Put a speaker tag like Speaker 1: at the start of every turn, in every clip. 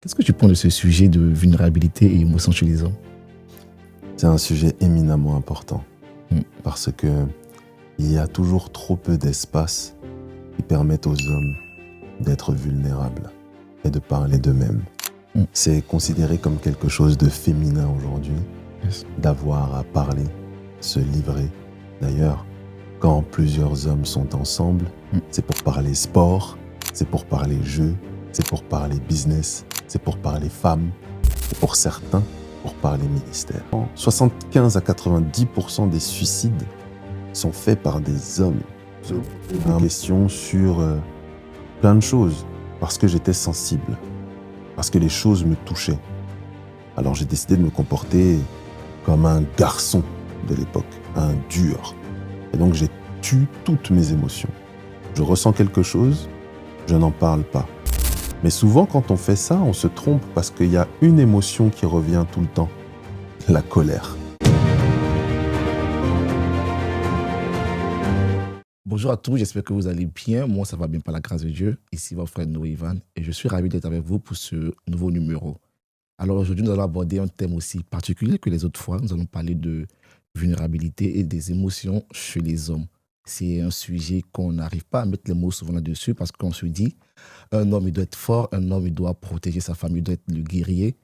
Speaker 1: Qu'est-ce que tu penses de ce sujet de vulnérabilité et émotion chez les hommes?
Speaker 2: C'est un sujet éminemment important
Speaker 1: Mm.
Speaker 2: parce que il y a toujours trop peu d'espace qui permettent aux hommes d'être vulnérables et de parler d'eux-mêmes.
Speaker 1: Mm.
Speaker 2: C'est considéré comme quelque chose de féminin aujourd'hui
Speaker 1: Yes.
Speaker 2: d'avoir à parler, se livrer. D'ailleurs, quand plusieurs hommes sont ensemble, c'est pour parler sport, c'est pour parler jeu, c'est pour parler business, c'est pour parler femmes, et pour certains, pour parler ministère. 75 à 90% des suicides sont faits par des hommes. Une question sur plein de choses, parce que j'étais sensible, parce que les choses me touchaient. Alors j'ai décidé de me comporter comme un garçon de l'époque, un dur. Et donc j'ai tué toutes mes émotions. Je ressens quelque chose, je n'en parle pas. Mais souvent quand on fait ça, on se trompe parce qu'il y a une émotion qui revient tout le temps, la colère.
Speaker 1: Bonjour à tous, j'espère que vous allez bien. Moi, ça va bien par la grâce de Dieu. Ici, votre frère Noé Ivan et je suis ravi d'être avec vous pour ce nouveau numéro. Alors aujourd'hui, nous allons aborder un thème aussi particulier que les autres fois. Nous allons parler de vulnérabilité et des émotions chez les hommes. C'est un sujet qu'on n'arrive pas à mettre les mots souvent là-dessus parce qu'on se dit un homme, il doit être fort, un homme, il doit protéger sa famille, il doit être le guerrier.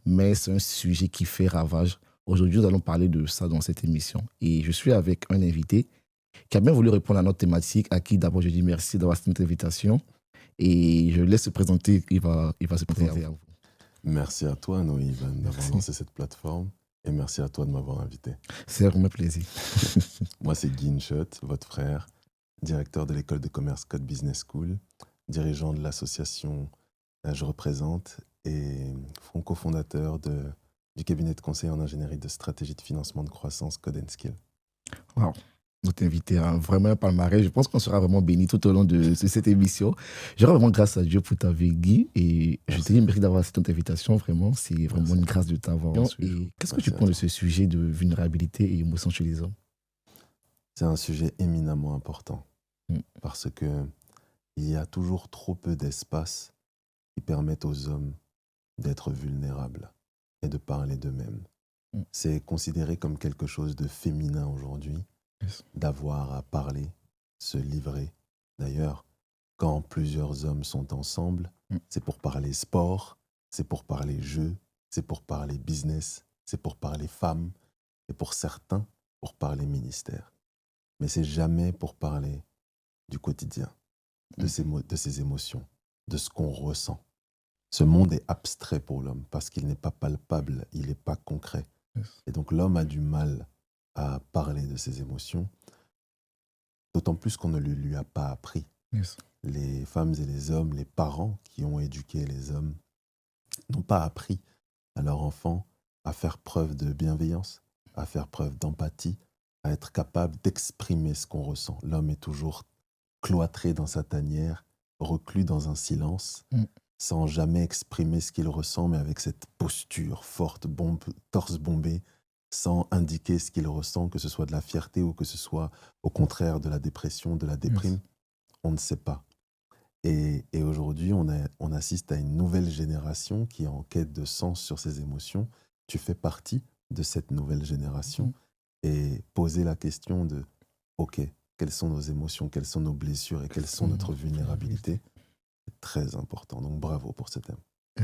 Speaker 1: Mais c'est un sujet qui fait ravage. Aujourd'hui, nous allons parler de ça dans cette émission. Et je suis avec un invité qui a bien voulu répondre à notre thématique, à qui d'abord je dis merci d'avoir cette invitation. Et je le laisse se présenter, il va se présenter à vous.
Speaker 2: Merci à toi, Noé Ivan, d'avoir
Speaker 1: Merci.
Speaker 2: lancé cette plateforme. Et merci à toi de m'avoir invité.
Speaker 1: C'est un grand plaisir.
Speaker 2: Moi, c'est Guy Nchot, votre frère, directeur de l'école de commerce Code Business School, dirigeant de l'association Je représente et cofondateur du cabinet de conseil en ingénierie de stratégie de financement de croissance Code Skill.
Speaker 1: Wow. Notre invité a vraiment un palmarès. Je pense qu'on sera vraiment béni tout au long de cette émission. Je rends vraiment grâce à Dieu pour t'avoir, Guy. Et je te dis merci d'avoir cette invitation. Vraiment, c'est vraiment
Speaker 2: Merci.
Speaker 1: une grâce de t'avoir. Et qu'est-ce que tu
Speaker 2: Merci à
Speaker 1: penses de
Speaker 2: toi.
Speaker 1: ce sujet de vulnérabilité et émotion chez les hommes?
Speaker 2: C'est un sujet éminemment important
Speaker 1: Mm.
Speaker 2: parce que il y a toujours trop peu d'espace qui permettent aux hommes d'être vulnérables et de parler d'eux-mêmes.
Speaker 1: Mm.
Speaker 2: C'est considéré comme quelque chose de féminin aujourd'hui
Speaker 1: Yes.
Speaker 2: d'avoir à parler, se livrer. D'ailleurs, quand plusieurs hommes sont ensemble, c'est pour parler sport, c'est pour parler jeu, c'est pour parler business, c'est pour parler femmes, et pour certains, pour parler ministère. Mais c'est jamais pour parler du quotidien, de ses émotions, de ce qu'on ressent. Ce monde est abstrait pour l'homme parce qu'il n'est pas palpable, il n'est pas concret.
Speaker 1: Yes.
Speaker 2: Et donc l'homme a du mal à parler de ses émotions, d'autant plus qu'on ne le lui a pas appris.
Speaker 1: Yes.
Speaker 2: Les femmes et les hommes, les parents qui ont éduqué les hommes, n'ont pas appris à leurs enfants à faire preuve de bienveillance, à faire preuve d'empathie, à être capable d'exprimer ce qu'on ressent. L'homme est toujours cloîtré dans sa tanière, reclus dans un silence, sans jamais exprimer ce qu'il ressent, mais avec cette posture forte, torse bombé, sans indiquer ce qu'il ressent, que ce soit de la fierté ou que ce soit au contraire de la dépression, de la déprime.
Speaker 1: Yes.
Speaker 2: On ne sait pas. Et aujourd'hui, on assiste à une nouvelle génération qui est en quête de sens sur ses émotions. Tu fais partie de cette nouvelle génération et poser la question de « Ok, quelles sont nos émotions, quelles sont nos blessures et quelles sont notre vulnérabilité ?» C'est très important. Donc bravo pour ce thème.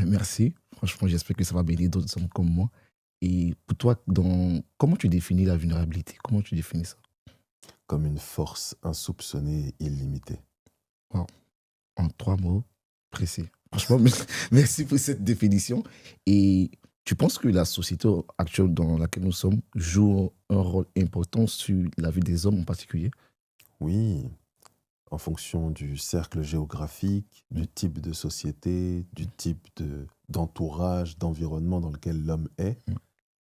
Speaker 1: Merci. Franchement, j'espère que ça va bénir d'autres hommes comme moi. Et pour toi, comment tu définis la vulnérabilité? Comment tu définis ça?
Speaker 2: Comme une force insoupçonnée et illimitée.
Speaker 1: Wow. En 3 mots précis. Franchement, merci pour cette définition. Et tu penses que la société actuelle dans laquelle nous sommes joue un rôle important sur la vie des hommes en particulier?
Speaker 2: Oui, en fonction du cercle géographique, du type de société, du type d'entourage, d'environnement dans lequel l'homme est,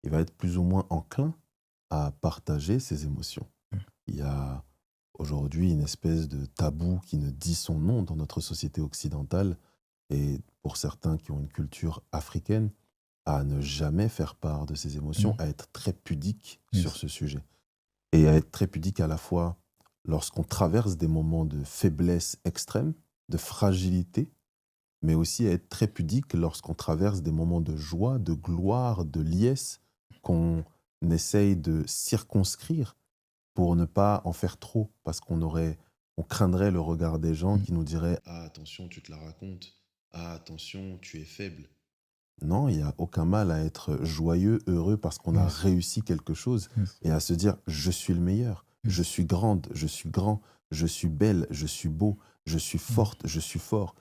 Speaker 2: il va être plus ou moins enclin à partager ses émotions. Il y a aujourd'hui une espèce de tabou qui ne dit son nom dans notre société occidentale et pour certains qui ont une culture africaine, à ne jamais faire part de ses émotions, à être très pudique sur ce sujet. Et à être très pudique à la fois lorsqu'on traverse des moments de faiblesse extrême, de fragilité, mais aussi à être très pudique lorsqu'on traverse des moments de joie, de gloire, de liesse, qu'on essaye de circonscrire pour ne pas en faire trop, parce on craindrait le regard des gens
Speaker 1: Mm.
Speaker 2: qui nous diraient ah attention, tu te la racontes, ah attention, tu es faible. Non, il n'y a aucun mal à être joyeux, heureux parce qu'on a
Speaker 1: Yes,
Speaker 2: réussi quelque chose
Speaker 1: yes,
Speaker 2: et à se dire je suis le meilleur, je
Speaker 1: yes.
Speaker 2: suis grande, je suis grand, je suis belle, je suis beau, je suis
Speaker 1: Mm.
Speaker 2: forte, je suis fort.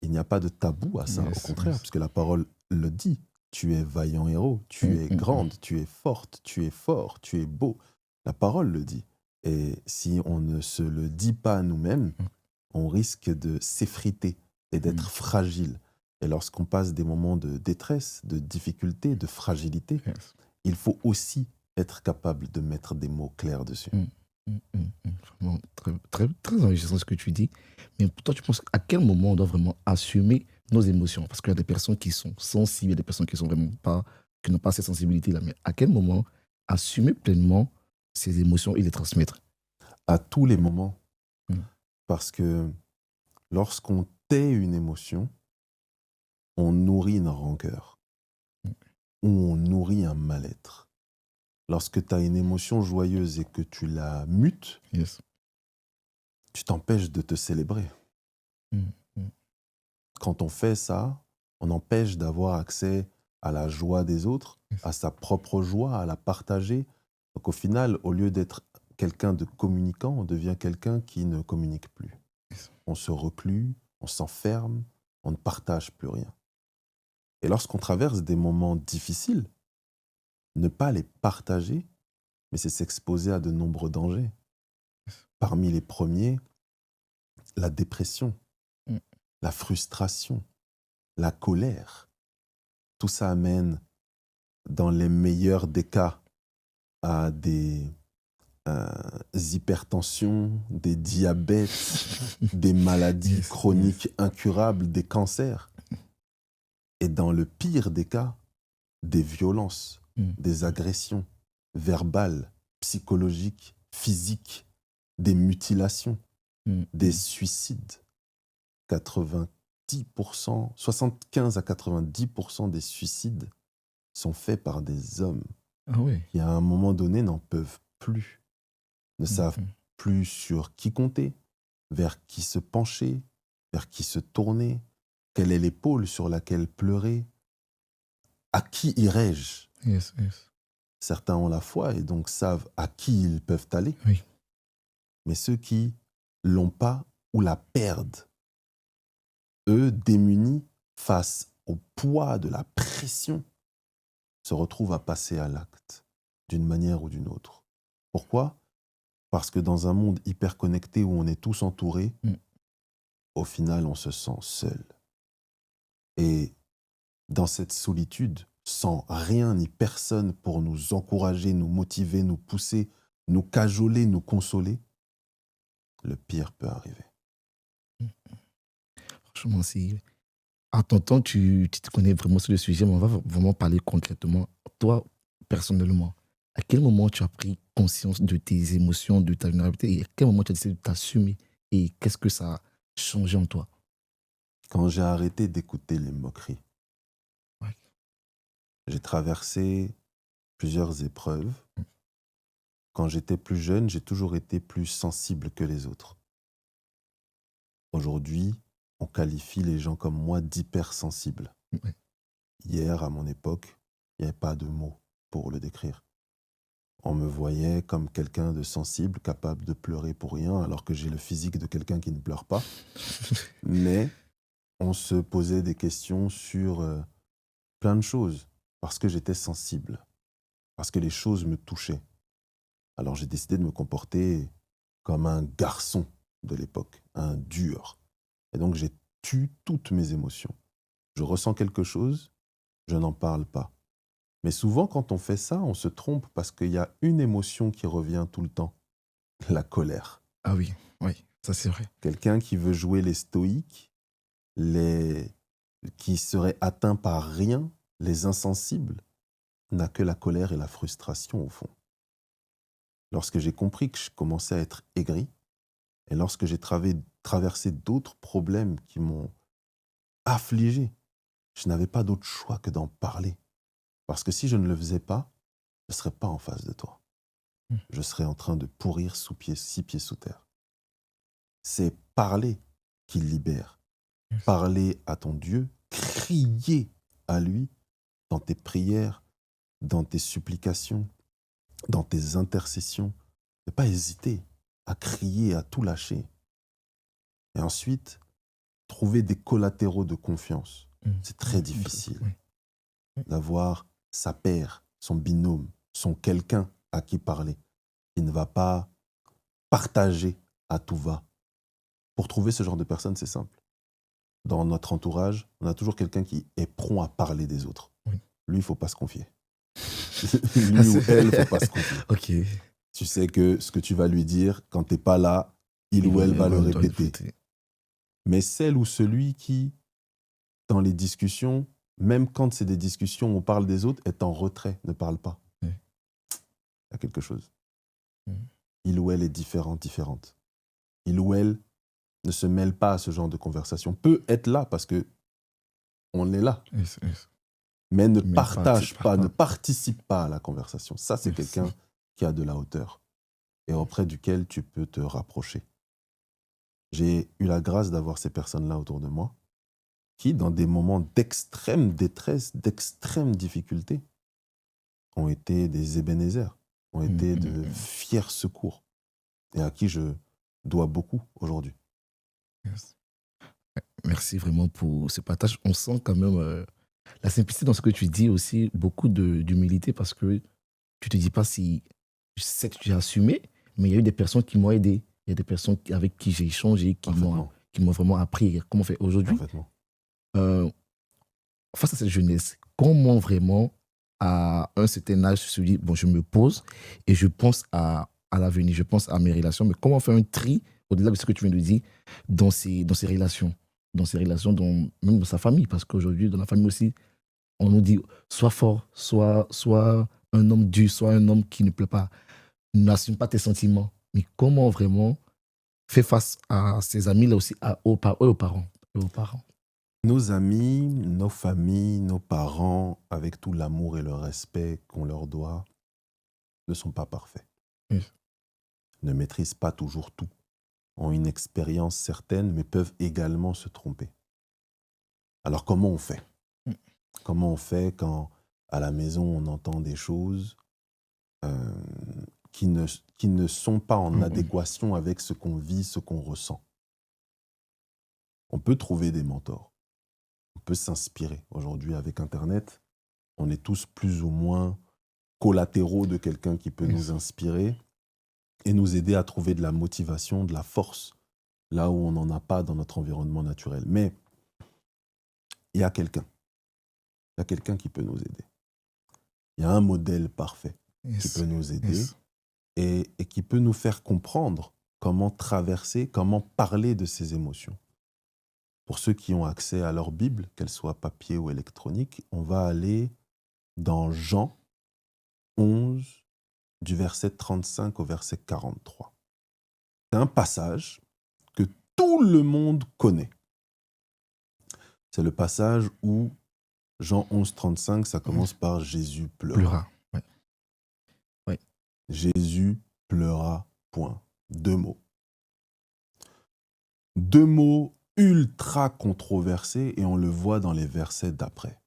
Speaker 2: Il n'y a pas de tabou à ça, au
Speaker 1: Yes,
Speaker 2: contraire,
Speaker 1: yes.
Speaker 2: puisque la parole le dit. Tu es vaillant héros, tu
Speaker 1: Mm,
Speaker 2: es
Speaker 1: mm, mm.
Speaker 2: grande, tu es forte, tu es fort, tu es beau. La parole le dit. Et si on ne se le dit pas à nous-mêmes, on risque de s'effriter et
Speaker 1: Mm.
Speaker 2: d'être fragile. Et lorsqu'on passe des moments de détresse, de difficulté, de fragilité,
Speaker 1: Yes.
Speaker 2: il faut aussi être capable de mettre des mots clairs dessus.
Speaker 1: Mm, mm, mm, mm. Vraiment très, très, très enrichissant ce que tu dis. Mais pour toi, tu penses à quel moment on doit vraiment assumer nos émotions? Parce qu'il y a des personnes qui sont sensibles, il y a des personnes qui sont vraiment pas, qui n'ont pas cette sensibilité-là. Mais à quel moment assumer pleinement ces émotions et les transmettre?
Speaker 2: À tous les moments,
Speaker 1: Mm.
Speaker 2: parce que lorsqu'on tait une émotion, on nourrit une rancœur
Speaker 1: Mm.
Speaker 2: ou on nourrit un mal-être. Lorsque tu as une émotion joyeuse et que tu la mutes,
Speaker 1: Yes.
Speaker 2: tu t'empêches de te célébrer.
Speaker 1: Mm, mm.
Speaker 2: Quand on fait ça, on empêche d'avoir accès à la joie des autres,
Speaker 1: Yes.
Speaker 2: à sa propre joie, à la partager. Donc au final, au lieu d'être quelqu'un de communicant, on devient quelqu'un qui ne communique plus.
Speaker 1: Yes.
Speaker 2: On se reclue, on s'enferme, on ne partage plus rien. Et lorsqu'on traverse des moments difficiles, ne pas les partager, mais c'est s'exposer à de nombreux dangers. Parmi les premiers, la dépression,
Speaker 1: Mm.
Speaker 2: la frustration, la colère. Tout ça amène, dans les meilleurs des cas, à des hypertensions, des diabètes, des maladies
Speaker 1: Yes, yes.
Speaker 2: chroniques incurables, des cancers. Et dans le pire des cas, des violences,
Speaker 1: Mm.
Speaker 2: des agressions verbales, psychologiques, physiques, des mutilations,
Speaker 1: Mm.
Speaker 2: des
Speaker 1: Mm.
Speaker 2: suicides. 90%, 75 à 90% des suicides sont faits par des hommes
Speaker 1: Ah oui.
Speaker 2: qui, à un moment donné, n'en peuvent plus, ne
Speaker 1: Mm,
Speaker 2: savent
Speaker 1: mm.
Speaker 2: plus sur qui compter, vers qui se pencher, vers qui se tourner, quelle est l'épaule sur laquelle pleurer, à qui irai-je?
Speaker 1: Yes, yes.
Speaker 2: Certains ont la foi et donc savent à qui ils peuvent aller,
Speaker 1: Oui.
Speaker 2: mais ceux qui l'ont pas ou la perdent, eux, démunis face au poids de la pression, se retrouvent à passer à l'acte d'une manière ou d'une autre. Pourquoi? Parce que dans un monde hyper connecté où on est tous entourés,
Speaker 1: Mm.
Speaker 2: au final, on se sent seul. Et dans cette solitude, sans rien ni personne pour nous encourager, nous motiver, nous pousser, nous cajoler, nous consoler, le pire peut arriver.
Speaker 1: Franchement, si à ton temps, tu te connais vraiment sur le sujet, mais on va vraiment parler concrètement. Toi, personnellement, à quel moment tu as pris conscience de tes émotions, de ta vulnérabilité, et à quel moment tu as décidé de t'assumer, et qu'est-ce que ça a changé en toi?
Speaker 2: Quand j'ai arrêté d'écouter les moqueries,
Speaker 1: Ouais.
Speaker 2: j'ai traversé plusieurs épreuves. Quand j'étais plus jeune, j'ai toujours été plus sensible que les autres. Aujourd'hui, on qualifie les gens comme moi d'hypersensibles.
Speaker 1: Ouais.
Speaker 2: Hier, à mon époque, il n'y avait pas de mots pour le décrire. On me voyait comme quelqu'un de sensible, capable de pleurer pour rien, alors que j'ai le physique de quelqu'un qui ne pleure pas. Mais on se posait des questions sur plein de choses, parce que j'étais sensible, parce que les choses me touchaient. Alors j'ai décidé de me comporter comme un garçon de l'époque, un dur. Et donc j'ai tué toutes mes émotions. Je ressens quelque chose, je n'en parle pas. Mais souvent, quand on fait ça, on se trompe parce qu'il y a une émotion qui revient tout le temps, la colère.
Speaker 1: Ah oui, oui, ça c'est vrai.
Speaker 2: Quelqu'un qui veut jouer les stoïques, qui serait atteint par rien, les insensibles, n'a que la colère et la frustration au fond. Lorsque j'ai compris que je commençais à être aigri, et lorsque j'ai traversé d'autres problèmes qui m'ont affligé. Je n'avais pas d'autre choix que d'en parler. Parce que si je ne le faisais pas, je ne serais pas en face de toi. Je serais en train de pourrir 6 pieds sous terre. C'est parler qui libère. Parler à ton Dieu, crier à lui dans tes prières, dans tes supplications, dans tes intercessions. Ne pas hésiter à crier, à tout lâcher. Et ensuite, trouver des collatéraux de confiance. C'est très difficile d'avoir sa paire, son binôme, son quelqu'un à qui parler. Il ne va pas partager à tout va. Pour trouver ce genre de personne, c'est simple. Dans notre entourage, on a toujours quelqu'un qui est prompt à parler des autres.
Speaker 1: Oui.
Speaker 2: Lui, il ne faut pas se confier. Lui ou elle, il ne faut pas se confier.
Speaker 1: Ok.
Speaker 2: Tu sais que ce que tu vas lui dire, quand tu n'es pas là, il ou elle va le répéter. Mais celle ou celui qui, dans les discussions, même quand c'est des discussions où on parle des autres, est en retrait, ne parle pas.
Speaker 1: Oui.
Speaker 2: Il y a quelque chose. Il ou elle est différente. Il ou elle ne se mêle pas à ce genre de conversation. Peut être là parce que on est là.
Speaker 1: Yes.
Speaker 2: Mais ne partage pas, ne participe pas à la conversation. Ça, c'est quelqu'un qui a de la hauteur et auprès duquel tu peux te rapprocher. J'ai eu la grâce d'avoir ces personnes-là autour de moi qui, dans des moments d'extrême détresse, d'extrême difficulté, ont été des Ebenezer, ont été de fiers secours et à qui je dois beaucoup aujourd'hui.
Speaker 1: Yes. Merci vraiment pour ce partage. On sent quand même la simplicité dans ce que tu dis, aussi beaucoup d'humilité, parce que tu ne te dis pas si je sais que tu as assumé, mais il y a eu des personnes qui m'ont aidé. Il y a des personnes avec qui j'ai échangé, qui m'ont vraiment appris comment faire aujourd'hui. Face à cette jeunesse, comment vraiment, à un certain âge, je me suis dit, bon, je me pose et je pense à l'avenir, je pense à mes relations, mais comment faire un tri, au-delà de ce que tu viens de dire, dans ces relations, même dans sa famille, parce qu'aujourd'hui, dans la famille aussi, on nous dit, sois fort, sois un homme dur, sois un homme qui ne plaît pas, n'assume pas tes sentiments. Mais comment vraiment faire face à ses amis, là aussi, aux parents.
Speaker 2: Nos amis, nos familles, nos parents, avec tout l'amour et le respect qu'on leur doit, ne sont pas parfaits.
Speaker 1: Oui.
Speaker 2: Ne maîtrisent pas toujours tout, ont une expérience certaine, mais peuvent également se tromper. Alors comment on fait ? Comment on fait quand, à la maison, on entend des choses qui ne sont pas en adéquation avec ce qu'on vit, ce qu'on ressent ? On peut trouver des mentors. On peut s'inspirer. Aujourd'hui, avec Internet, on est tous plus ou moins collatéraux de quelqu'un qui peut nous inspirer et nous aider à trouver de la motivation, de la force, là où on n'en a pas dans notre environnement naturel. Mais il y a quelqu'un. Il y a quelqu'un qui peut nous aider. Il y a un modèle parfait qui peut nous aider et qui peut nous faire comprendre comment traverser, comment parler de ces émotions. Pour ceux qui ont accès à leur Bible, qu'elle soit papier ou électronique, on va aller dans Jean 11, du verset 35 au verset 43. C'est un passage que tout le monde connaît. C'est le passage où Jean 11, 35, ça commence par Jésus pleura.
Speaker 1: Oui.
Speaker 2: Jésus pleura, point. 2 mots. 2 mots ultra controversés et on le voit dans les versets d'après.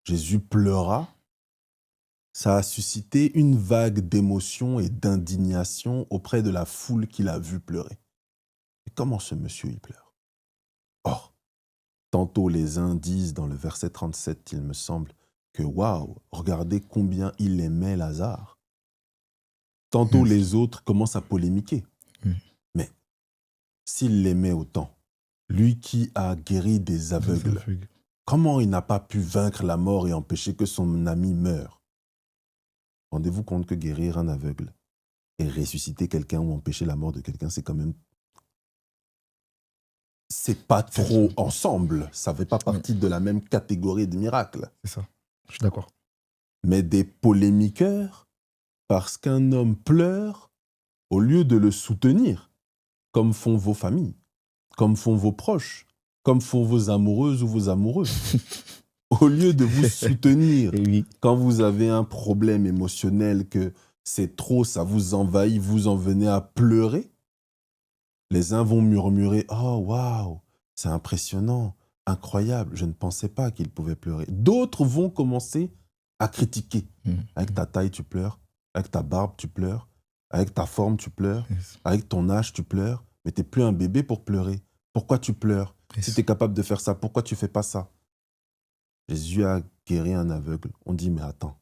Speaker 2: Jésus pleura, ça a suscité une vague d'émotion et d'indignation auprès de la foule qui l'a vu pleurer. Et comment ce monsieur il pleure ? Or, tantôt les uns disent dans le verset 37, il me semble, que waouh, regardez combien il aimait Lazare. Tantôt les autres commencent à polémiquer. Mais s'il l'aimait autant, lui qui a guéri des aveugles, comment il n'a pas pu vaincre la mort et empêcher que son ami meure ? Rendez-vous compte que guérir un aveugle et ressusciter quelqu'un ou empêcher la mort de quelqu'un, c'est quand même... C'est pas trop ensemble. Ça ne fait pas partie de la même catégorie de miracles.
Speaker 1: C'est ça, je suis d'accord.
Speaker 2: Mais des polémiqueurs, parce qu'un homme pleure, au lieu de le soutenir, comme font vos familles, comme font vos proches, comme font vos amoureuses ou vos amoureux. Au lieu de vous soutenir
Speaker 1: Et oui.
Speaker 2: quand vous avez un problème émotionnel, que c'est trop, ça vous envahit, vous en venez à pleurer, les uns vont murmurer « Oh, waouh, c'est impressionnant, incroyable, je ne pensais pas qu'il pouvait pleurer. » D'autres vont commencer à critiquer. Avec ta taille, tu pleures. Avec ta barbe, tu pleures. Avec ta forme, tu pleures.
Speaker 1: Yes.
Speaker 2: Avec ton âge, tu pleures. Mais tu n'es plus un bébé pour pleurer. Pourquoi tu pleures? Si tu es capable de faire ça, pourquoi tu ne fais pas ça? Jésus a guéri un aveugle. On dit, mais attends,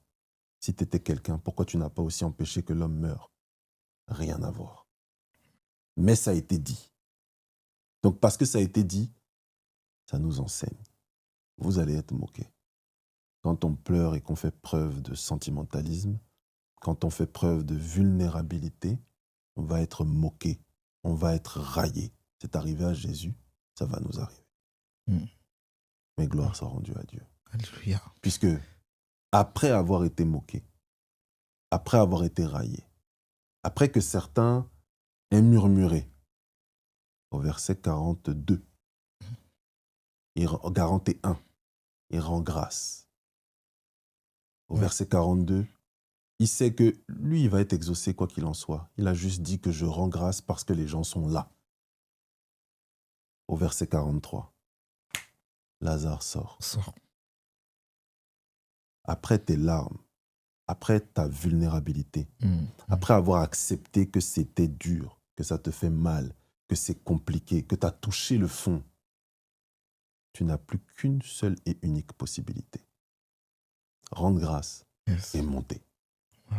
Speaker 2: si tu étais quelqu'un, pourquoi tu n'as pas aussi empêché que l'homme meure? Rien à voir. Mais ça a été dit. Donc parce que ça a été dit, ça nous enseigne. Vous allez être moqués. Quand on pleure et qu'on fait preuve de sentimentalisme, quand on fait preuve de vulnérabilité, on va être moqué, on va être raillé. C'est arrivé à Jésus, ça va nous arriver. Mais gloire soit rendue à Dieu.
Speaker 1: Alléluia.
Speaker 2: Puisque après avoir été moqué, après avoir été raillé, après que certains aient murmuré, au verset 42, 41, il rend grâce. Au verset 42, il sait que lui, il va être exaucé quoi qu'il en soit. Il a juste dit que je rends grâce parce que les gens sont là. Au verset 43, Lazare sort. Après tes larmes, après ta vulnérabilité, après avoir accepté que c'était dur, que ça te fait mal, que c'est compliqué, que tu as touché le fond, tu n'as plus qu'une seule et unique possibilité. Rendre grâce et monter.
Speaker 1: Wow.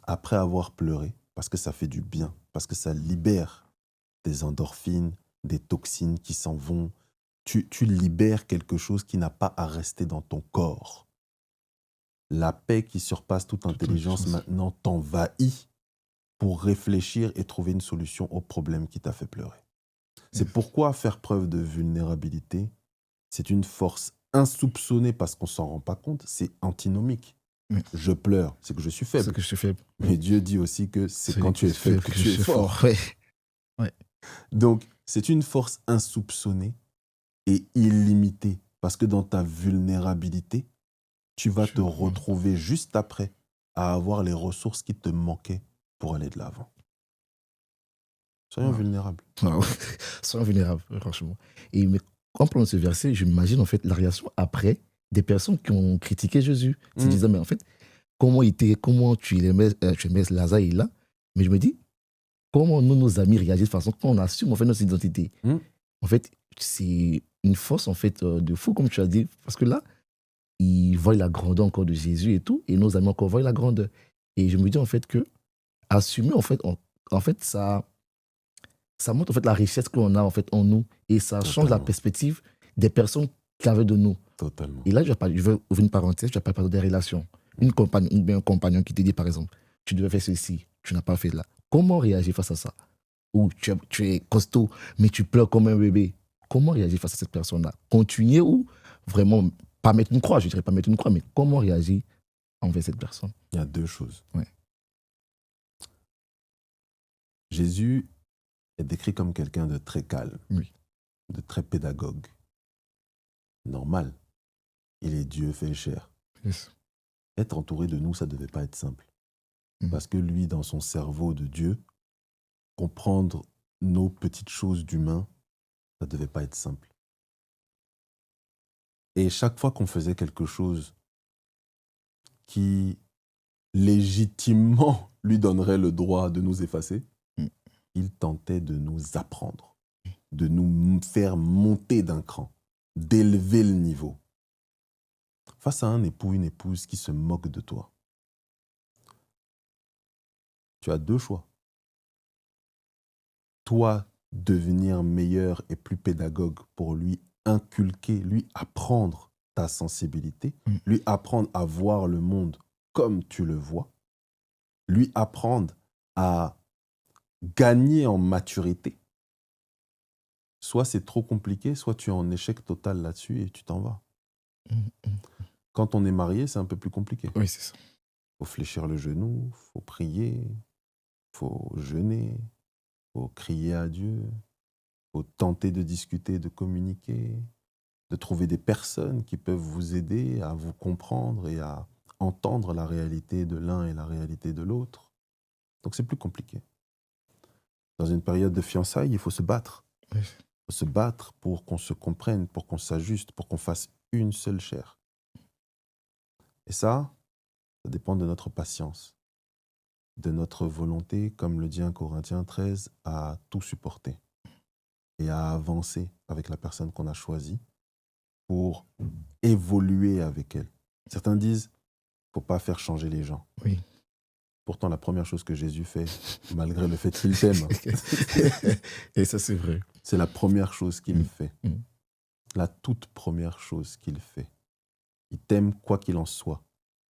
Speaker 2: Après avoir pleuré, parce que ça fait du bien, parce que ça libère des endorphines, des toxines qui s'en vont, tu libères quelque chose qui n'a pas à rester dans ton corps. La paix qui surpasse toute intelligence maintenant t'envahit pour réfléchir et trouver une solution au problème qui t'a fait pleurer. C'est pourquoi faire preuve de vulnérabilité, c'est une force insoupçonnée parce qu'on ne s'en rend pas compte, c'est antinomique. Je pleure, c'est que je suis faible.
Speaker 1: C'est que je suis faible.
Speaker 2: Mais Dieu dit aussi que c'est quand tu es faible que tu es fort.
Speaker 1: Ouais.
Speaker 2: Donc, c'est une force insoupçonnée et illimitée parce que dans ta vulnérabilité, tu vas te retrouver juste après à avoir les ressources qui te manquaient pour aller de l'avant. Soyons vulnérables.
Speaker 1: Soyons vulnérables, franchement. Et mais en prenant ce verset, j'imagine en fait la réaction après des personnes qui ont critiqué Jésus. Ils se disaient, mais en fait, comment tu aimais Lazare est là? Mais je me dis, comment nous, nos amis réagissent de façon qu'on assume en fait notre identité. En fait, c'est une force en fait de fou, comme tu as dit, parce que là, ils voient la grandeur encore de Jésus et tout, et nos amis encore voient la grandeur. Et je me dis en fait que assumer en fait, ça montre en fait la richesse que l'on a en fait en nous, et ça change la perspective des personnes qui avaient de nous.
Speaker 2: Totalement.
Speaker 1: Et là, je vais ouvrir une parenthèse, je vais parler des relations. Une compagne, ou bien un compagnon qui te dit par exemple, tu devais faire ceci, tu n'as pas fait là. Comment réagir face à ça? Ou tu es costaud, mais tu pleures comme un bébé. Comment réagir face à cette personne-là? Continuer ou vraiment pas mettre une croix? Je ne dirais pas mettre une croix, mais comment réagir envers cette personne?
Speaker 2: Il y a deux choses.
Speaker 1: Ouais.
Speaker 2: Jésus est décrit comme quelqu'un de très calme, de très pédagogue. Normal. Il est Dieu fait chair.
Speaker 1: Yes.
Speaker 2: Être entouré de nous, ça ne devait pas être simple. Parce que lui, dans son cerveau de Dieu, comprendre nos petites choses d'humain, ça ne devait pas être simple. Et chaque fois qu'on faisait quelque chose qui légitimement lui donnerait le droit de nous effacer, il tentait de nous apprendre, de nous faire monter d'un cran, d'élever le niveau. Face à un époux, une épouse qui se moque de toi, tu as deux choix. Toi, devenir meilleur et plus pédagogue pour lui inculquer, lui apprendre ta sensibilité, lui apprendre à voir le monde comme tu le vois, lui apprendre à gagner en maturité. Soit c'est trop compliqué, soit tu es en échec total là-dessus et tu t'en vas. Quand on est marié, c'est un peu plus compliqué.
Speaker 1: Oui, c'est ça.
Speaker 2: Il faut fléchir le genou, il faut prier, il faut jeûner, il faut crier à Dieu, il faut tenter de discuter, de communiquer, de trouver des personnes qui peuvent vous aider à vous comprendre et à entendre la réalité de l'un et la réalité de l'autre. Donc c'est plus compliqué. Dans une période de fiançailles, il faut se battre.
Speaker 1: Oui.
Speaker 2: Il faut se battre pour qu'on se comprenne, pour qu'on s'ajuste, pour qu'on fasse une seule chair. Et ça dépend de notre patience, de notre volonté, comme le dit 1 Corinthiens 13, à tout supporter et à avancer avec la personne qu'on a choisie pour évoluer avec elle. Certains disent, il ne faut pas faire changer les gens.
Speaker 1: Oui.
Speaker 2: Pourtant, la première chose que Jésus fait, malgré le fait qu'il t'aime,
Speaker 1: Et ça, c'est vrai.
Speaker 2: c'est la première chose qu'il
Speaker 1: Mm.
Speaker 2: fait.
Speaker 1: Mm.
Speaker 2: La toute première chose qu'il fait. Il t'aime quoi qu'il en soit.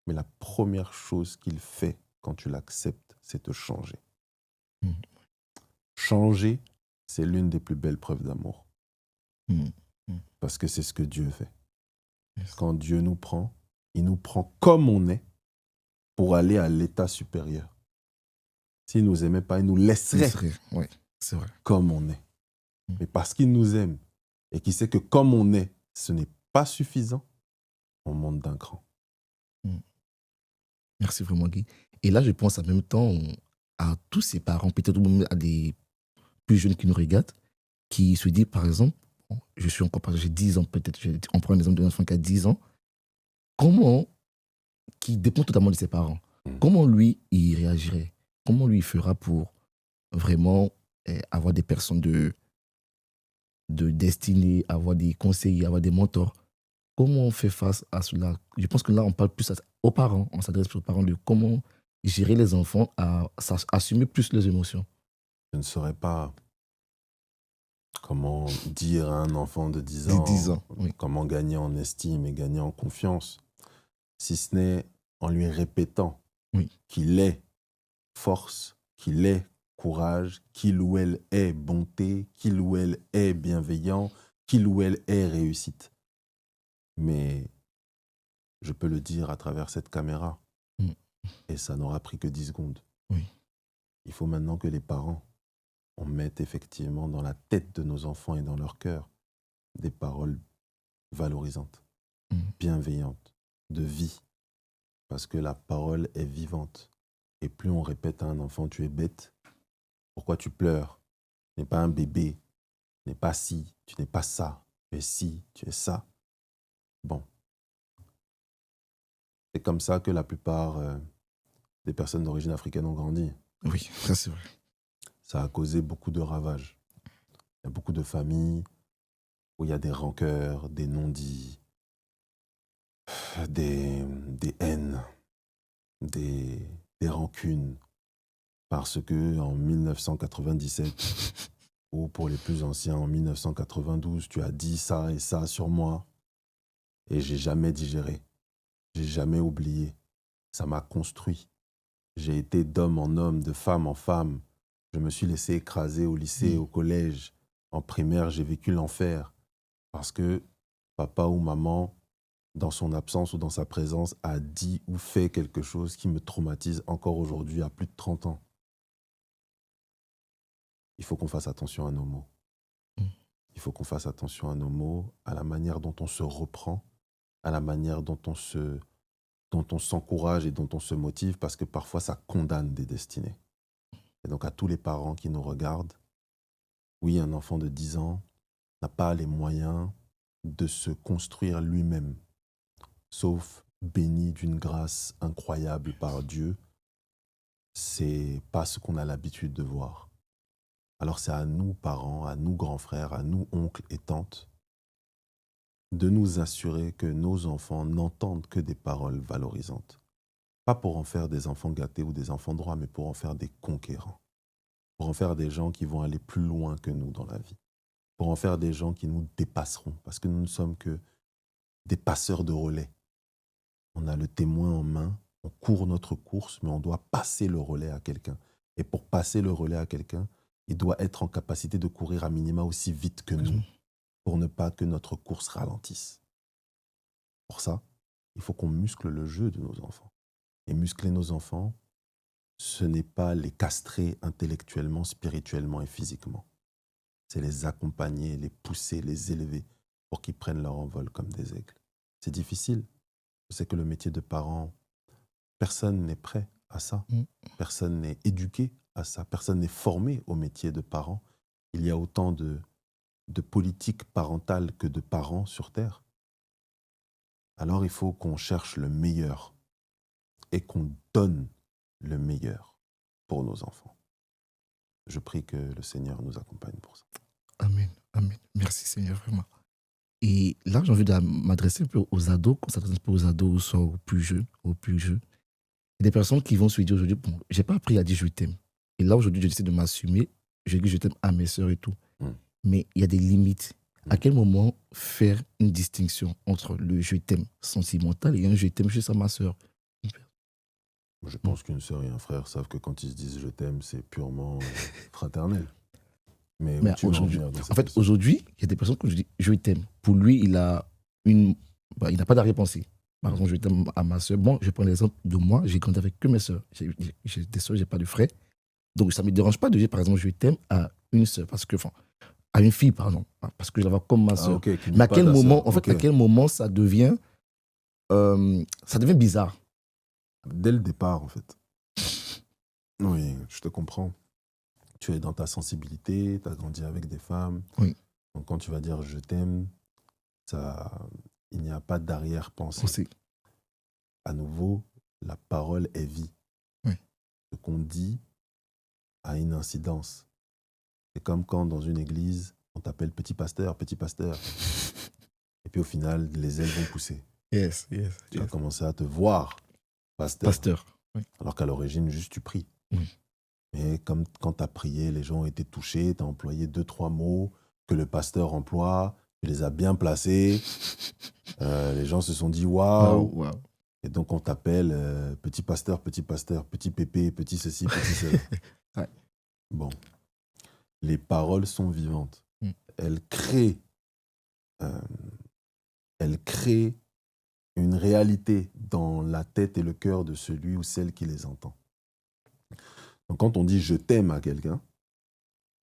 Speaker 2: Mais la première chose qu'il fait quand tu l'acceptes, c'est te changer.
Speaker 1: Mm.
Speaker 2: Changer, c'est l'une des plus belles preuves d'amour.
Speaker 1: Mm.
Speaker 2: Parce que c'est ce que Dieu fait.
Speaker 1: Yes.
Speaker 2: Quand Dieu nous prend, il nous prend comme on est pour aller à l'état supérieur. S'il ne nous aimait pas, il nous laisserait
Speaker 1: Oui, c'est vrai.
Speaker 2: comme on est.
Speaker 1: Mm.
Speaker 2: Mais parce qu'il nous aime et qu'il sait que comme on est, ce n'est pas suffisant, on monte d'un cran.
Speaker 1: Merci vraiment, Guy. Et là, je pense en même temps à tous ces parents, peut-être même à des plus jeunes qui nous regardent, qui se disent, par exemple, bon, je suis encore, j'ai 10 ans peut-être, on prend l'exemple d'un enfant qui a 10 ans, comment, qui dépend totalement de ses parents, comment lui, il réagirait? Comment lui, il fera pour vraiment avoir des personnes de destinée, avoir des conseillers, avoir des mentors? Comment on fait face à cela? Je pense que là, on parle plus aux parents, on s'adresse plus aux parents de comment gérer les enfants à assumer plus les émotions.
Speaker 2: Je ne saurais pas comment dire à un enfant de 10
Speaker 1: Des 10
Speaker 2: ans
Speaker 1: ans, oui.
Speaker 2: comment gagner en estime et gagner en confiance, si ce n'est en lui répétant
Speaker 1: Oui.
Speaker 2: qu'il est force, qu'il est courage, qu'il ou elle est bonté, qu'il ou elle est bienveillant, qu'il ou elle est réussite. Mais je peux le dire à travers cette caméra, et ça n'aura pris que 10 secondes.
Speaker 1: Oui.
Speaker 2: Il faut maintenant que les parents, on mette effectivement dans la tête de nos enfants et dans leur cœur des paroles valorisantes, bienveillantes, de vie. Parce que la parole est vivante. Et plus on répète à un enfant, tu es bête, pourquoi tu pleures? Tu n'es pas un bébé, tu n'es pas ci, tu n'es pas ça, tu es ci, tu es ça. Bon. C'est comme ça que la plupart des personnes d'origine africaine ont grandi.
Speaker 1: Oui, ça c'est vrai.
Speaker 2: Ça a causé beaucoup de ravages. Il y a beaucoup de familles où il y a des rancœurs, des non-dits, des haines, des rancunes. Parce que en 1997, ou pour les plus anciens, en 1992, tu as dit ça et ça sur moi et j'ai jamais digéré, j'ai jamais oublié. Ça m'a construit. J'ai été d'homme en homme, de femme en femme. Je me suis laissé écraser au lycée, au collège. En primaire, j'ai vécu l'enfer. Parce que papa ou maman, dans son absence ou dans sa présence, a dit ou fait quelque chose qui me traumatise encore aujourd'hui à plus de 30 ans. Il faut qu'on fasse attention à nos mots. Il faut qu'on fasse attention à nos mots, à la manière dont on se reprend, à la manière dont on s'encourage et dont on se motive, parce que parfois ça condamne des destinées. Et donc à tous les parents qui nous regardent, oui, un enfant de 10 ans n'a pas les moyens de se construire lui-même, sauf béni d'une grâce incroyable par Dieu. C'est pas ce qu'on a l'habitude de voir. Alors c'est à nous, parents, à nous, grands frères, à nous, oncles et tantes, de nous assurer que nos enfants n'entendent que des paroles valorisantes. Pas pour en faire des enfants gâtés ou des enfants droits, mais pour en faire des conquérants. Pour en faire des gens qui vont aller plus loin que nous dans la vie. Pour en faire des gens qui nous dépasseront, parce que nous ne sommes que des passeurs de relais. On a le témoin en main, on court notre course, mais on doit passer le relais à quelqu'un. Et pour passer le relais à quelqu'un, il doit être en capacité de courir à minima aussi vite que nous, pour ne pas que notre course ralentisse. Pour ça, il faut qu'on muscle le jeu de nos enfants. Et muscler nos enfants, ce n'est pas les castrer intellectuellement, spirituellement et physiquement. c'est les accompagner, les pousser, les élever pour qu'ils prennent leur envol comme des aigles. C'est difficile. Je sais que le métier de parent, personne n'est prêt à ça.
Speaker 1: Mm.
Speaker 2: Personne n'est éduqué à ça. Personne n'est formé au métier de parent. Il y a autant de politiques parentales que de parents sur Terre. Alors il faut qu'on cherche le meilleur et qu'on donne le meilleur pour nos enfants. Je prie que le Seigneur nous accompagne pour ça.
Speaker 1: Amen. Amen. Merci Seigneur, vraiment. Et là, j'ai envie de m'adresser un peu aux ados, qu'on s'adresse un peu aux ados, soit aux plus jeunes, Il y a des personnes qui vont se dire aujourd'hui, bon, j'ai pas appris à dire je t'aime. Et là, aujourd'hui, je décide de m'assumer. Je dis je t'aime à mes sœurs et tout.
Speaker 2: Mm.
Speaker 1: Mais il y a des limites. À quel moment faire une distinction entre le je t'aime sentimental et un je t'aime juste à ma sœur?
Speaker 2: Je pense qu'une sœur et un frère savent que quand ils se disent je t'aime, c'est purement fraternel. Mais où tu veux en
Speaker 1: aujourd'hui,
Speaker 2: venir dans cette
Speaker 1: en fait,
Speaker 2: question?
Speaker 1: aujourd'hui, il y a des personnes que je dis je t'aime. Pour lui, il a il n'a pas d'arrière-pensée. Par exemple, je t'aime à ma sœur. Bon, je prends l'exemple de moi, j'ai grandi avec que mes sœurs. J'ai des sœurs, j'ai pas de frères. Donc, ça ne me dérange pas de dire, par exemple, je t'aime à une sœur, parce que, enfin, à une fille, pardon, parce que je la vois comme ma sœur.
Speaker 2: Ok, qui nie
Speaker 1: Mais à
Speaker 2: pas
Speaker 1: quel
Speaker 2: ta
Speaker 1: moment,
Speaker 2: sœur.
Speaker 1: en fait,
Speaker 2: Ok.
Speaker 1: à quel moment ça devient bizarre?
Speaker 2: Dès le départ, en fait. Oui, je te comprends. Tu es dans ta sensibilité, tu as grandi avec des femmes.
Speaker 1: Oui.
Speaker 2: Donc quand tu vas dire je t'aime, il n'y a pas d'arrière-pensée.
Speaker 1: Aussi.
Speaker 2: À nouveau, la parole est vie.
Speaker 1: Oui.
Speaker 2: Ce qu'on dit a une incidence. C'est comme quand dans une église, on t'appelle petit pasteur, petit pasteur. Et puis au final, les ailes vont pousser.
Speaker 1: Yes.
Speaker 2: Tu vas commencer à te voir pasteur.
Speaker 1: Pasteur. Oui.
Speaker 2: Alors qu'à l'origine, juste tu pries.
Speaker 1: Oui.
Speaker 2: Mais comme quand tu as prié, les gens ont été touchés, tu as employé 2-3 mots que le pasteur emploie, tu les as bien placés. Les gens se sont dit waouh.
Speaker 1: Wow.
Speaker 2: Et donc on t'appelle petit pasteur, petit pépé, petit ceci, petit cela.
Speaker 1: Ouais.
Speaker 2: Bon. Les paroles sont vivantes.
Speaker 1: Mm.
Speaker 2: Elles créent une réalité dans la tête et le cœur de celui ou celle qui les entend. Donc quand on dit je t'aime à quelqu'un,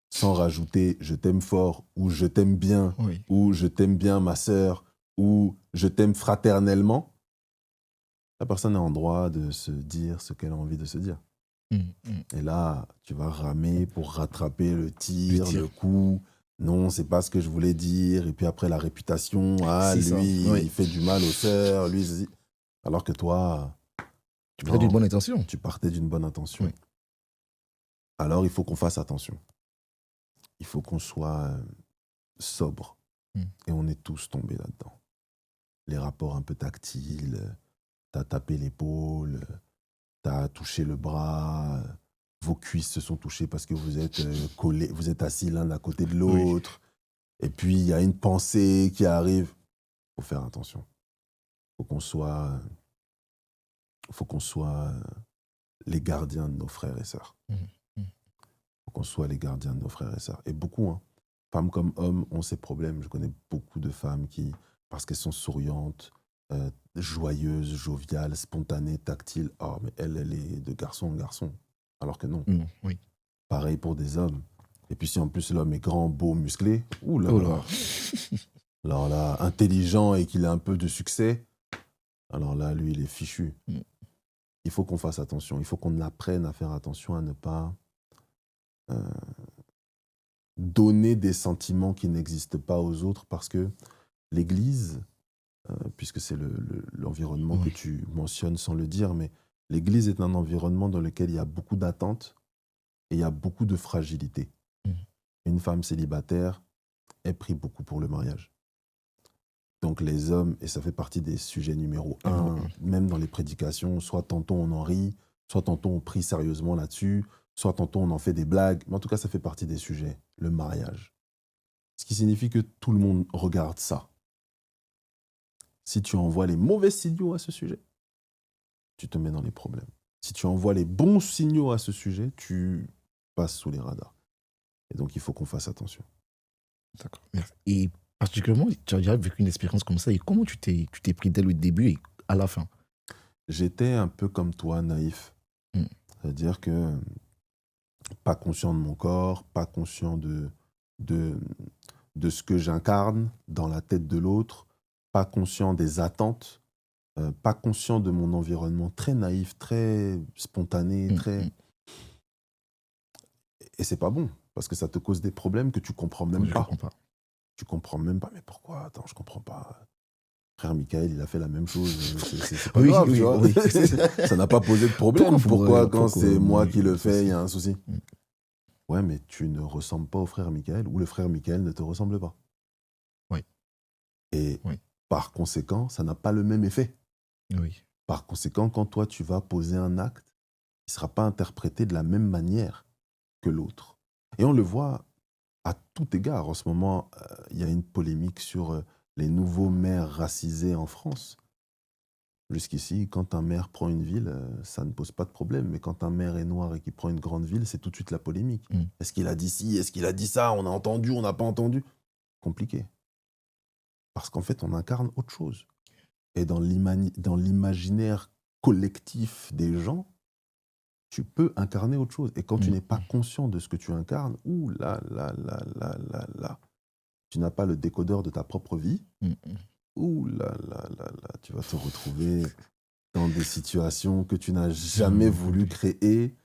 Speaker 2: sans rajouter je t'aime fort ou je t'aime bien
Speaker 1: Oui.
Speaker 2: ou je t'aime bien ma sœur ou je t'aime fraternellement, la personne est en droit de se dire ce qu'elle a envie de se dire. Et là, tu vas ramer pour rattraper le tir, le coup. Non, c'est pas ce que je voulais dire. Et puis après, la réputation, lui,
Speaker 1: oui.
Speaker 2: il fait du mal aux sœurs, lui, alors que toi,
Speaker 1: Tu partais d'une bonne intention.
Speaker 2: tu partais d'une bonne intention.
Speaker 1: Oui.
Speaker 2: Alors, il faut qu'on fasse attention. Il faut qu'on soit sobre. Et on est tous tombés là-dedans. Les rapports un peu tactiles, t'as tapé l'épaule, t'as touché le bras, vos cuisses se sont touchées parce que vous êtes collés, vous êtes assis l'un à côté de l'autre. Oui. Et puis, il y a une pensée qui arrive. Il faut faire attention. Il faut qu'on soit les gardiens de nos frères et sœurs. Il faut qu'on soit les gardiens de nos frères et sœurs. Et beaucoup, femmes comme hommes, ont ces problèmes. Je connais beaucoup de femmes qui, parce qu'elles sont souriantes, joyeuses, joviales, spontanées, tactiles, mais elle est de garçon en garçon. Alors que non.
Speaker 1: Oui.
Speaker 2: Pareil pour des hommes. Et puis si en plus l'homme est grand, beau, musclé, alors là, intelligent et qu'il a un peu de succès, alors là, lui, il est fichu. Il faut qu'on fasse attention. Il faut qu'on apprenne à faire attention à ne pas donner des sentiments qui n'existent pas aux autres, parce que l'Église, puisque c'est l'environnement que tu mentionnes sans le dire, mais l'Église est un environnement dans lequel il y a beaucoup d'attentes et il y a beaucoup de fragilité. Une femme célibataire est pris beaucoup pour le mariage. Donc les hommes, et ça fait partie des sujets numéro 1, même dans les prédications, soit tantôt on en rit, soit tantôt on prie sérieusement là-dessus, soit tantôt on en fait des blagues, mais en tout cas ça fait partie des sujets, le mariage. Ce qui signifie que tout le monde regarde ça. Si tu envoies les mauvais signaux à ce sujet, tu te mets dans les problèmes. Si tu envoies les bons signaux à ce sujet, tu passes sous les radars. Et donc, il faut qu'on fasse attention.
Speaker 1: D'accord, merci. Et particulièrement, tu as déjà vécu une expérience comme ça, et comment tu t'es pris dès le début et à la fin?
Speaker 2: J'étais un peu comme toi, naïf. C'est-à-dire que pas conscient de mon corps, pas conscient de de, de ce que j'incarne dans la tête de l'autre, pas conscient des attentes, pas conscient de mon environnement, très naïf, très spontané, très... Et c'est pas bon, parce que ça te cause des problèmes que tu comprends même
Speaker 1: Je
Speaker 2: pas.
Speaker 1: comprends pas.
Speaker 2: Tu comprends même pas, mais pourquoi? Attends, je comprends pas. Frère Michael, il a fait la même chose, c'est pas grave, tu vois.
Speaker 1: Oui.
Speaker 2: Ça n'a pas posé de problème. Pourquoi quand c'est moi qui le fais, il y a un souci? Ouais, mais tu ne ressembles pas au frère Michael, ou le frère Michael ne te ressemble pas.
Speaker 1: Oui.
Speaker 2: Et
Speaker 1: Oui.
Speaker 2: par conséquent, ça n'a pas le même effet.
Speaker 1: Oui.
Speaker 2: Par conséquent, quand toi, tu vas poser un acte, il ne sera pas interprété de la même manière que l'autre. Et on le voit à tout égard. En ce moment, il y a une polémique sur les nouveaux maires racisés en France. Jusqu'ici, quand un maire prend une ville, ça ne pose pas de problème. Mais quand un maire est noir et qu'il prend une grande ville, c'est tout de suite la polémique. Est-ce qu'il a dit ci? Est-ce qu'il a dit ça? On a entendu? On n'a pas entendu? Compliqué. Parce qu'en fait, on incarne autre chose. Et dans l'imaginaire collectif des gens, tu peux incarner autre chose. Et quand tu n'es pas conscient de ce que tu incarnes, ouh là là là là là là, tu n'as pas le décodeur de ta propre vie, ouh là là là là, tu vas te retrouver dans des situations que tu n'as jamais voulu créer,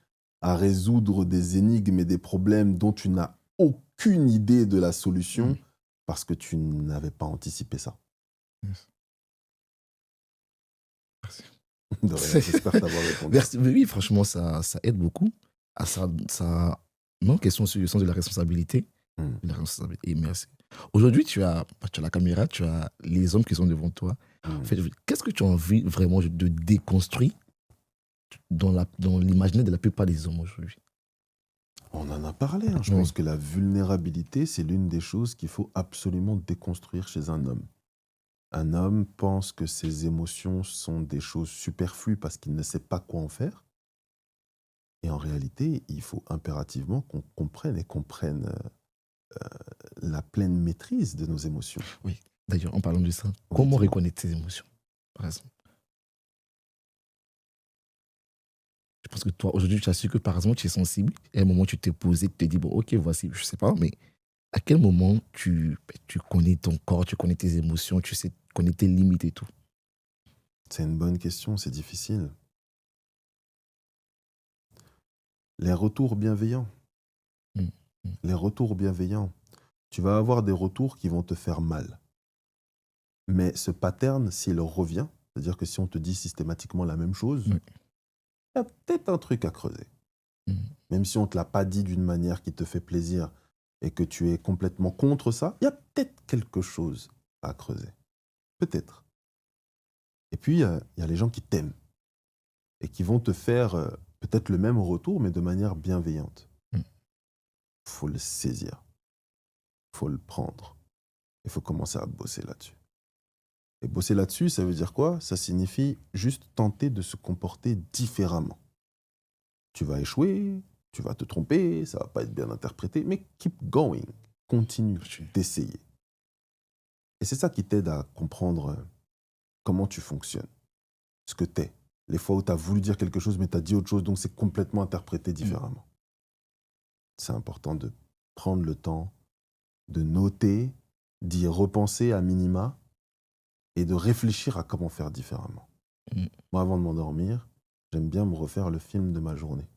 Speaker 2: à résoudre des énigmes et des problèmes dont tu n'as aucune idée de la solution parce que tu n'avais pas anticipé ça.
Speaker 1: Merci.
Speaker 2: De rien, j'espère t'avoir répondu.
Speaker 1: Merci. Oui, franchement, ça aide beaucoup. Non, question sur le sens de la responsabilité. La responsabilité. Et merci. Aujourd'hui, tu as la caméra, tu as les hommes qui sont devant toi. En fait, qu'est-ce que tu as envie vraiment de déconstruire dans l'imaginaire de la plupart des hommes aujourd'hui?
Speaker 2: On en a parlé. Hein. Je pense que la vulnérabilité, c'est l'une des choses qu'il faut absolument déconstruire chez un homme. Un homme pense que ses émotions sont des choses superflues parce qu'il ne sait pas quoi en faire. Et en réalité, il faut impérativement qu'on comprenne la pleine maîtrise de nos émotions.
Speaker 1: Oui, d'ailleurs, en parlant de ça, comment reconnaître ses émotions, par exemple? Je pense que toi, aujourd'hui, tu as su que, par exemple, tu es sensible. Et à un moment, tu t'es posé, tu t'es dit, bon, ok, voici, je sais pas, mais à quel moment tu connais ton corps, tu connais tes émotions, tu connais tes limites et tout?
Speaker 2: C'est une bonne question, c'est difficile. Les retours bienveillants. Les retours bienveillants. Tu vas avoir des retours qui vont te faire mal. Mais ce pattern, s'il revient, c'est-à-dire que si on te dit systématiquement la même chose, il y a peut-être un truc à creuser. Même si on ne te l'a pas dit d'une manière qui te fait plaisir et que tu es complètement contre ça, il y a peut-être quelque chose à creuser. Peut-être. Et puis, il y a les gens qui t'aiment et qui vont te faire peut-être le même retour, mais de manière bienveillante. Il faut le saisir. Il faut le prendre. Il faut commencer à bosser là-dessus. Et bosser là-dessus, ça veut dire quoi? Ça signifie juste tenter de se comporter différemment. Tu vas échouer, tu vas te tromper, ça ne va pas être bien interprété, mais keep going. Continue d'essayer. Et c'est ça qui t'aide à comprendre comment tu fonctionnes, ce que tu es. Les fois où tu as voulu dire quelque chose, mais tu as dit autre chose, donc c'est complètement interprété différemment. C'est important de prendre le temps, de noter, d'y repenser à minima et de réfléchir à comment faire différemment. Moi, avant de m'endormir, j'aime bien me refaire le film de ma journée.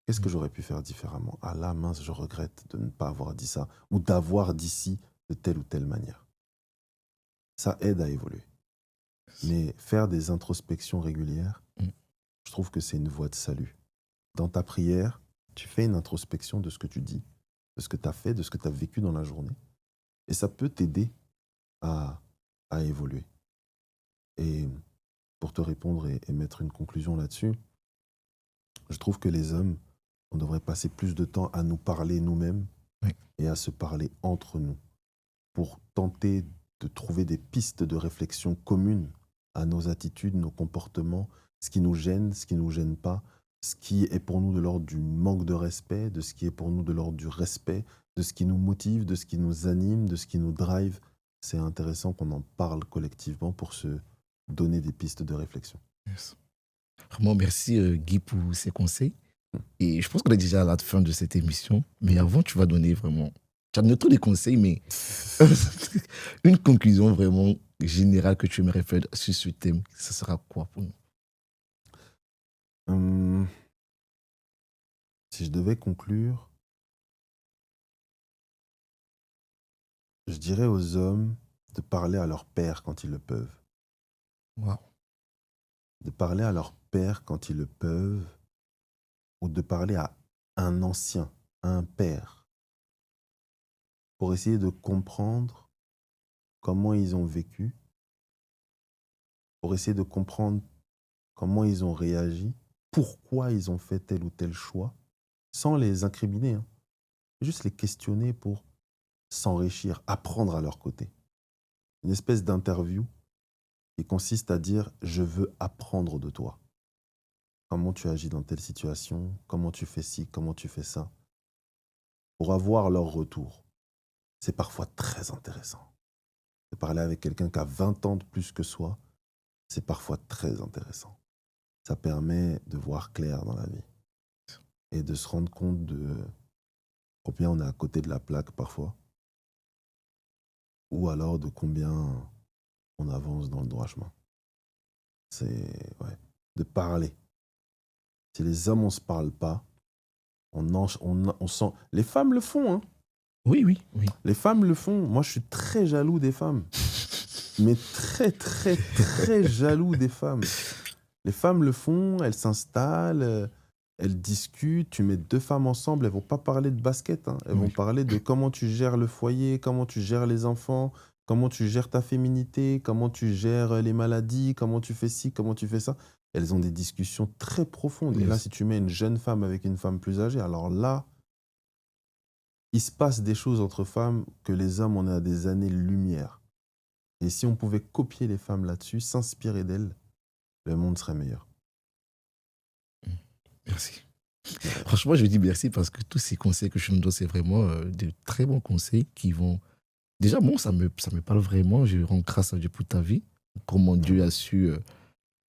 Speaker 2: Qu'est-ce que j'aurais pu faire différemment? Ah là, mince, je regrette de ne pas avoir dit ça ou d'avoir dit ci de telle ou telle manière. Ça aide à évoluer. Mais faire des introspections régulières, je trouve que c'est une voie de salut. Dans ta prière, tu fais une introspection de ce que tu dis, de ce que tu as fait, de ce que tu as vécu dans la journée. Et ça peut t'aider à évoluer. Et pour te répondre et mettre une conclusion là-dessus, je trouve que les hommes, on devrait passer plus de temps à nous parler nous-mêmes et à se parler entre nous pour tenter de trouver des pistes de réflexion communes à nos attitudes, nos comportements, ce qui nous gêne, ce qui ne nous gêne pas, ce qui est pour nous de l'ordre du manque de respect, de ce qui est pour nous de l'ordre du respect, de ce qui nous motive, de ce qui nous anime, de ce qui nous drive. C'est intéressant qu'on en parle collectivement pour se donner des pistes de réflexion.
Speaker 1: Yes. Vraiment, merci Guy pour ces conseils. Et je pense qu'on est déjà à la fin de cette émission. Mais avant, tu vas donner vraiment Tu as donné tous les conseils, mais une conclusion vraiment générale que tu aimerais faire sur ce thème, ce sera quoi pour nous?
Speaker 2: Hum, Si je devais conclure, je dirais aux hommes de parler à leur père quand ils le peuvent.
Speaker 1: Wow.
Speaker 2: De parler à leur père quand ils le peuvent, ou de parler à un ancien, à un père, pour essayer de comprendre comment ils ont vécu, pour essayer de comprendre comment ils ont réagi, pourquoi ils ont fait tel ou tel choix, sans les incriminer, hein. Juste les questionner pour s'enrichir, apprendre à leur côté. Une espèce d'interview qui consiste à dire « je veux apprendre de toi ». Comment tu agis dans telle situation, comment tu fais ci, comment tu fais ça, pour avoir leur retour. C'est parfois très intéressant. De parler avec quelqu'un qui a 20 ans de plus que soi, c'est parfois très intéressant. Ça permet de voir clair dans la vie et de se rendre compte de combien on est à côté de la plaque parfois, ou alors de combien on avance dans le droit chemin. C'est de parler. Si les hommes, on ne se parle pas, on sent... Les femmes le font, hein.
Speaker 1: Oui, oui, oui.
Speaker 2: Les femmes le font. Moi, je suis très jaloux des femmes. Mais très, très, très jaloux des femmes. Les femmes le font, elles s'installent, elles discutent. Tu mets deux femmes ensemble, elles ne vont pas parler de basket, hein. Elles vont parler de comment tu gères le foyer, comment tu gères les enfants, comment tu gères ta féminité, comment tu gères les maladies, comment tu fais ci, comment tu fais ça. Elles ont des discussions très profondes.
Speaker 1: Yes.
Speaker 2: Et là, si tu mets une jeune femme avec une femme plus âgée, alors là, il se passe des choses entre femmes que les hommes, on est à des années-lumière. Et si on pouvait copier les femmes là-dessus, s'inspirer d'elles, le monde serait meilleur.
Speaker 1: Merci. Franchement, je dis merci parce que tous ces conseils que je me donne, c'est vraiment de très bons conseils qui vont... Déjà, bon, ça me parle vraiment. Je rends grâce à Dieu pour ta vie. Comment Dieu a su,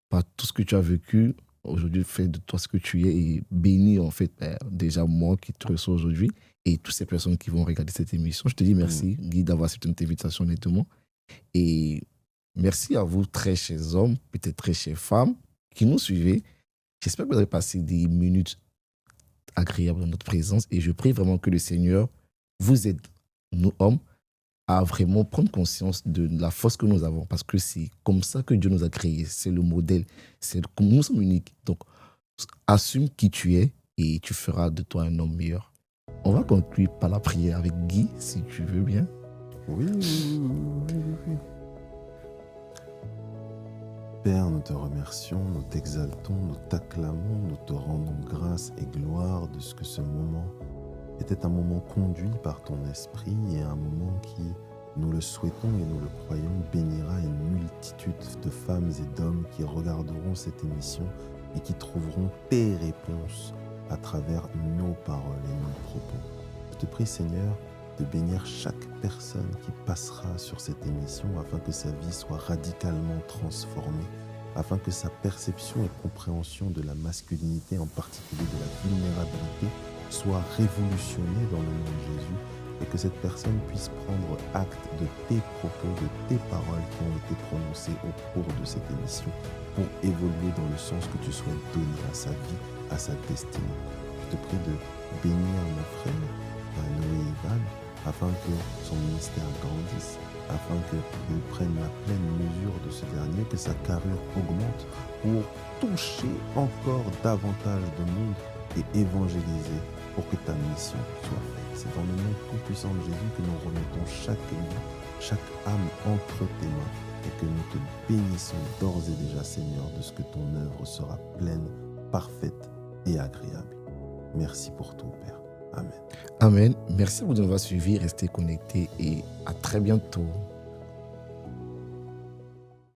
Speaker 1: par tout ce que tu as vécu, aujourd'hui, faire de toi ce que tu es et bénir, en fait, déjà moi qui te reçois aujourd'hui et toutes ces personnes qui vont regarder cette émission. Je te dis merci, Guy, d'avoir accepté notre invitation, honnêtement. Et merci à vous, très chers hommes, peut-être très chères femmes, qui nous suivez. J'espère que vous avez passé des minutes agréables dans notre présence et je prie vraiment que le Seigneur vous aide, nous hommes, à vraiment prendre conscience de la force que nous avons parce que c'est comme ça que Dieu nous a créés. C'est le modèle. Nous sommes uniques. Donc, assume qui tu es et tu feras de toi un homme meilleur. On va conclure par la prière avec Guy, si tu veux bien.
Speaker 2: Oui. Père, nous te remercions, nous t'exaltons, nous t'acclamons, nous te rendons grâce et gloire de ce que ce moment était un moment conduit par ton esprit et un moment qui, nous le souhaitons et nous le croyons, bénira une multitude de femmes et d'hommes qui regarderont cette émission et qui trouveront tes réponses à travers nos paroles et nos propos. Je te prie, Seigneur, de bénir chaque personne qui passera sur cette émission afin que sa vie soit radicalement transformée, afin que sa perception et compréhension de la masculinité, en particulier de la vulnérabilité, soit révolutionnée dans le nom de Jésus et que cette personne puisse prendre acte de tes propos, de tes paroles qui ont été prononcées au cours de cette émission pour évoluer dans le sens que tu souhaites donner à sa vie, à sa destinée. Je te prie de bénir mon frère, Noé Ivan, afin que son ministère grandisse, afin qu'il prenne la pleine mesure de ce dernier, que sa carrure augmente pour toucher encore davantage de monde et évangéliser pour que ta mission soit faite. C'est dans le nom tout-puissant de Jésus que nous remettons chaque vie, chaque âme entre tes mains et que nous te bénissons d'ores et déjà, Seigneur, de ce que ton œuvre sera pleine, parfaite et agréable. Merci pour tout, Père. Amen.
Speaker 1: Amen. Merci à vous de nous avoir suivis. Restez connectés et à très bientôt.